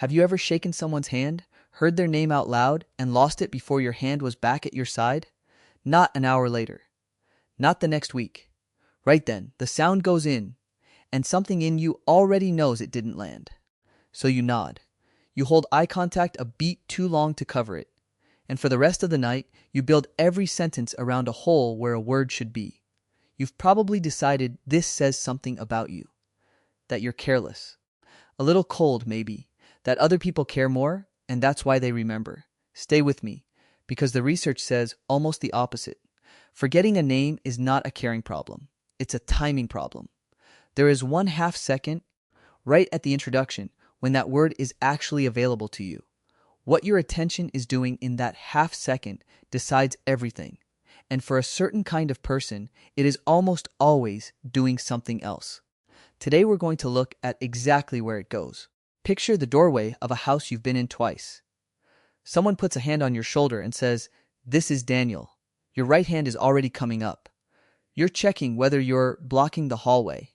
Have you ever shaken someone's hand, heard their name out loud, and lost it before your hand was back at your side? Not an hour later. Not the next week. Right then, the sound goes in, and something in you already knows it didn't land. So you nod. You hold eye contact a beat too long to cover it. And for the rest of the night, you build every sentence around a hole where a word should be. You've probably decided this says something about you. That you're careless. A little cold, maybe. That other people care more, and that's why they remember. Stay with me, because the research says almost the opposite. Forgetting a name is not a caring problem. It's a timing problem. There is 1/2 second, right at the introduction, when that word is actually available to you. What your attention is doing in that 1/2 second decides everything. And for a certain kind of person, it is almost always doing something else. Today we're going to look at exactly where it goes. Picture the doorway of a house you've been in twice. Someone puts a hand on your shoulder and says, "This is Daniel." Your right hand is already coming up. You're checking whether you're blocking the hallway.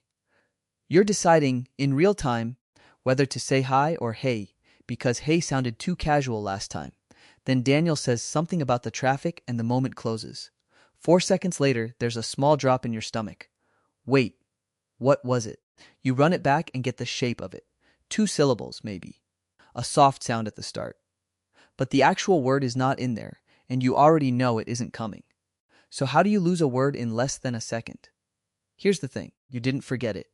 You're deciding in real time whether to say hi or hey, because hey sounded too casual last time. Then Daniel says something about the traffic and the moment closes. 4 seconds later, there's a small drop in your stomach. Wait, what was it? You run it back and get the shape of it. 2 syllables, maybe. A soft sound at the start. But the actual word is not in there, and you already know it isn't coming. So how do you lose a word in less than a second? Here's the thing, you didn't forget it.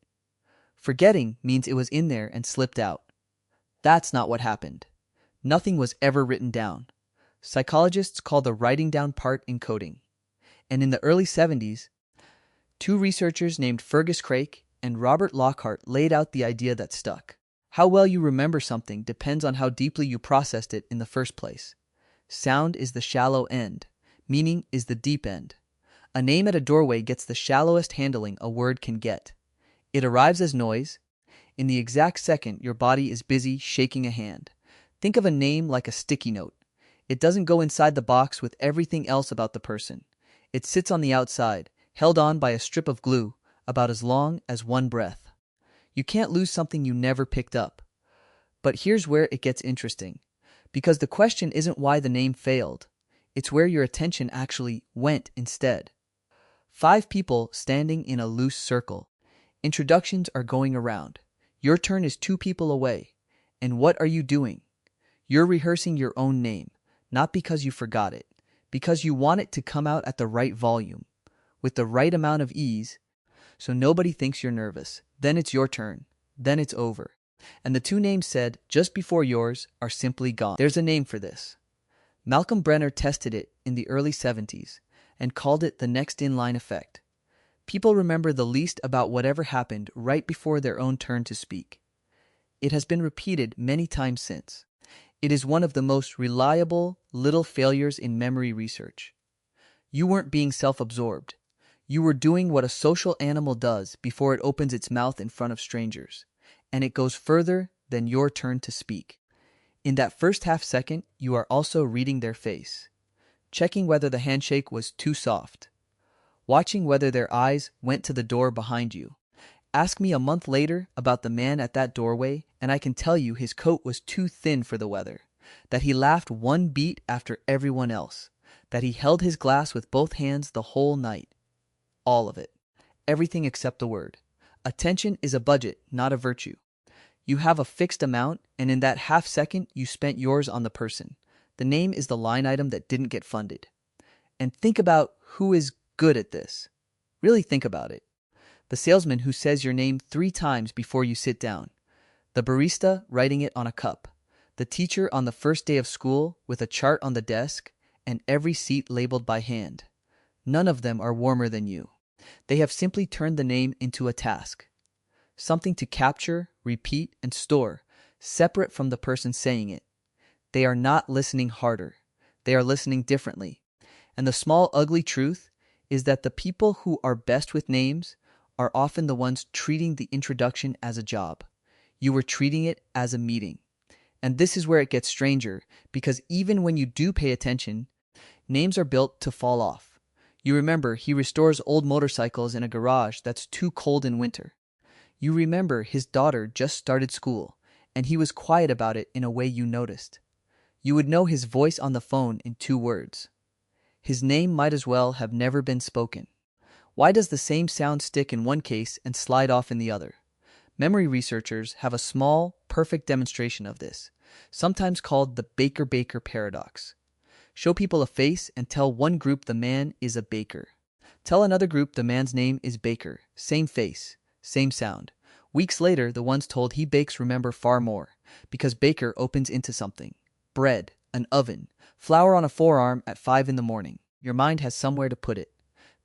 Forgetting means it was in there and slipped out. That's not what happened. Nothing was ever written down. Psychologists call the writing down part encoding. And in the early 70s, 2 researchers named Fergus Craik and Robert Lockhart laid out the idea that stuck. How well you remember something depends on how deeply you processed it in the first place. Sound is the shallow end. Meaning is the deep end. A name at a doorway gets the shallowest handling a word can get. It arrives as noise. In the exact second, your body is busy shaking a hand. Think of a name like a sticky note. It doesn't go inside the box with everything else about the person. It sits on the outside, held on by a strip of glue, about as long as one breath. You can't lose something you never picked up. But here's where it gets interesting. Because the question isn't why the name failed. It's where your attention actually went instead. 5 people standing in a loose circle. Introductions are going around. Your turn is 2 people away. And what are you doing? You're rehearsing your own name, not because you forgot it, because you want it to come out at the right volume, with the right amount of ease, so nobody thinks you're nervous. Then it's your turn. Then it's over. And the 2 names said just before yours are simply gone. There's a name for this. Malcolm Brenner tested it in the early 70s and called it the next in line effect. People remember the least about whatever happened right before their own turn to speak. It has been repeated many times since. It is one of the most reliable little failures in memory research. You weren't being self-absorbed. You were doing what a social animal does before it opens its mouth in front of strangers, and it goes further than your turn to speak. In that first 1/2 second, you are also reading their face, checking whether the handshake was too soft, watching whether their eyes went to the door behind you. Ask me a month later about the man at that doorway, and I can tell you his coat was too thin for the weather, that he laughed one beat after everyone else, that he held his glass with both hands the whole night. All of it. Everything except the word. Attention is a budget, not a virtue. You have a fixed amount, and in that 1/2 second, you spent yours on the person. The name is the line item that didn't get funded. And think about who is good at this. Really think about it. The salesman who says your name 3 times before you sit down. The barista writing it on a cup. The teacher on the first day of school with a chart on the desk and every seat labeled by hand. None of them are warmer than you. They have simply turned the name into a task. Something to capture, repeat, and store, separate from the person saying it. They are not listening harder. They are listening differently. And the small ugly truth is that the people who are best with names are often the ones treating the introduction as a job. You were treating it as a meeting. And this is where it gets stranger, because even when you do pay attention, names are built to fall off. You remember he restores old motorcycles in a garage that's too cold in winter. You remember his daughter just started school, and he was quiet about it in a way you noticed. You would know his voice on the phone in 2 words. His name might as well have never been spoken. Why does the same sound stick in one case and slide off in the other? Memory researchers have a small, perfect demonstration of this, sometimes called the Baker-Baker paradox. Show people a face and tell one group the man is a baker. Tell another group the man's name is Baker. Same face, same sound. Weeks later, the ones told he bakes remember far more, because baker opens into something. Bread, an oven, flour on a forearm at 5 in the morning. Your mind has somewhere to put it.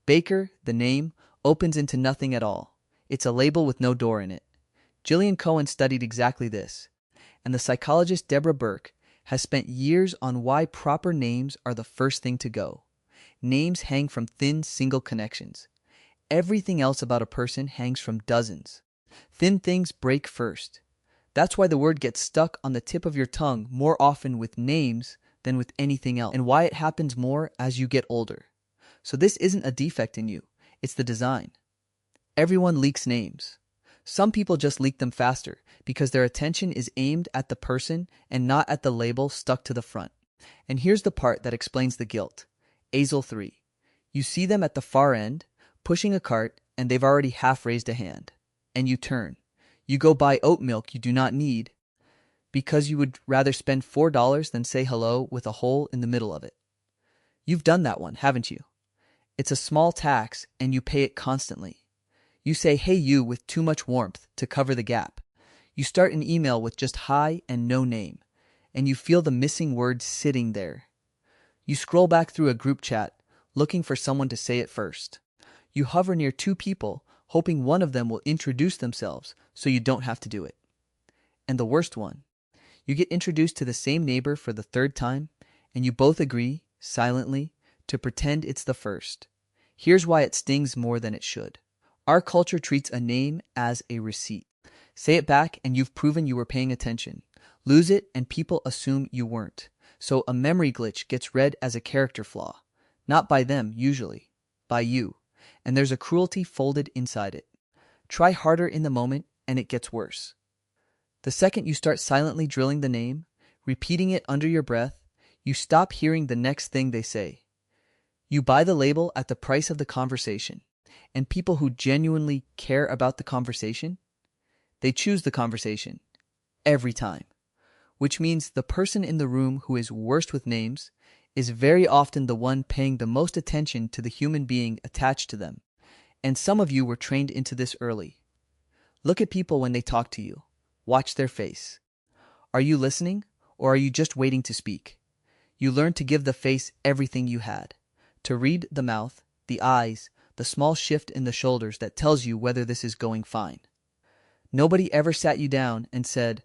Baker, the name, opens into nothing at all. It's a label with no door in it. Gillian Cohen studied exactly this, and the psychologist Deborah Burke has spent years on why proper names are the first thing to go. Names hang from thin, single connections. Everything else about a person hangs from dozens. Thin things break first. That's why the word gets stuck on the tip of your tongue more often with names than with anything else, and why it happens more as you get older. So this isn't a defect in you, it's the design. Everyone leaks names. Some people just leak them faster because their attention is aimed at the person and not at the label stuck to the front. And here's the part that explains the guilt. ASL 3. You see them at the far end, pushing a cart, and they've already half raised a hand. And you turn. You go buy oat milk you do not need because you would rather spend $4 than say hello with a hole in the middle of it. You've done that one, haven't you? It's a small tax and you pay it constantly. You say, hey you, with too much warmth to cover the gap. You start an email with just hi and no name, and you feel the missing word sitting there. You scroll back through a group chat, looking for someone to say it first. You hover near 2 people, hoping one of them will introduce themselves so you don't have to do it. And the worst one, you get introduced to the same neighbor for the 3rd time, and you both agree, silently, to pretend it's the first. Here's why it stings more than it should. Our culture treats a name as a receipt. Say it back and you've proven you were paying attention. Lose it and people assume you weren't. So a memory glitch gets read as a character flaw. Not by them, usually. By you. And there's a cruelty folded inside it. Try harder in the moment and it gets worse. The second you start silently drilling the name, repeating it under your breath, you stop hearing the next thing they say. You buy the label at the price of the conversation. And people who genuinely care about the conversation, they choose the conversation. Every time. Which means the person in the room who is worst with names is very often the one paying the most attention to the human being attached to them. And some of you were trained into this early. Look at people when they talk to you. Watch their face. Are you listening, or are you just waiting to speak? You learned to give the face everything you had. To read the mouth, the eyes, the small shift in the shoulders that tells you whether this is going fine. Nobody ever sat you down and said,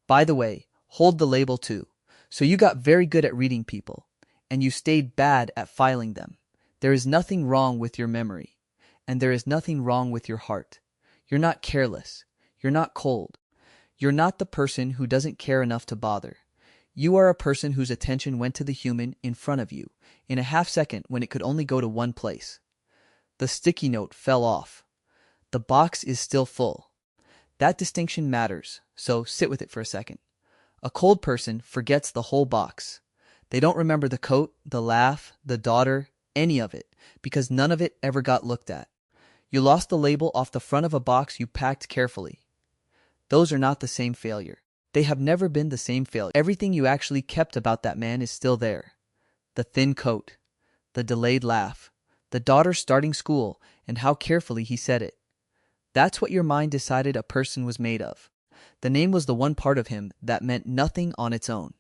by the way, hold the label too. So you got very good at reading people, and you stayed bad at filing them. There is nothing wrong with your memory, and there is nothing wrong with your heart. You're not careless. You're not cold. You're not the person who doesn't care enough to bother. You are a person whose attention went to the human in front of you in a half second when it could only go to one place. The sticky note fell off. The box is still full. That distinction matters, so sit with it for a second. A cold person forgets the whole box. They don't remember the coat, the laugh, the daughter, any of it, because none of it ever got looked at. You lost the label off the front of a box you packed carefully. Those are not the same failure. They have never been the same failure. Everything you actually kept about that man is still there. The thin coat, the delayed laugh, the daughter starting school, and how carefully he said it. That's what your mind decided a person was made of. The name was the one part of him that meant nothing on its own.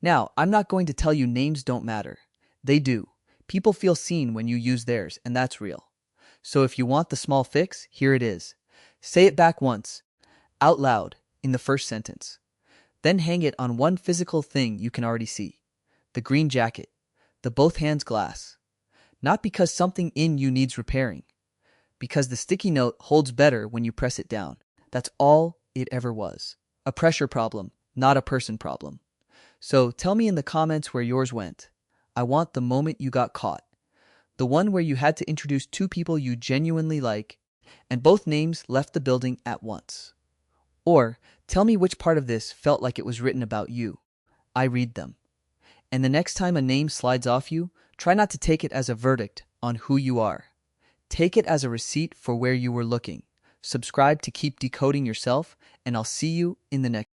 Now, I'm not going to tell you names don't matter. They do. People feel seen when you use theirs, and that's real. So if you want the small fix, here it is. Say it back once, out loud, in the first sentence. Then hang it on one physical thing you can already see. The green jacket. The both hands glass. Not because something in you needs repairing. Because the sticky note holds better when you press it down. That's all it ever was. A pressure problem, not a person problem. So tell me in the comments where yours went. I want the moment you got caught. The one where you had to introduce 2 people you genuinely like, and both names left the building at once. Or Tell me which part of this felt like it was written about you. I read them. And the next time a name slides off you, try not to take it as a verdict on who you are. Take it as a receipt for where you were looking. Subscribe to keep decoding yourself, and I'll see you in the next.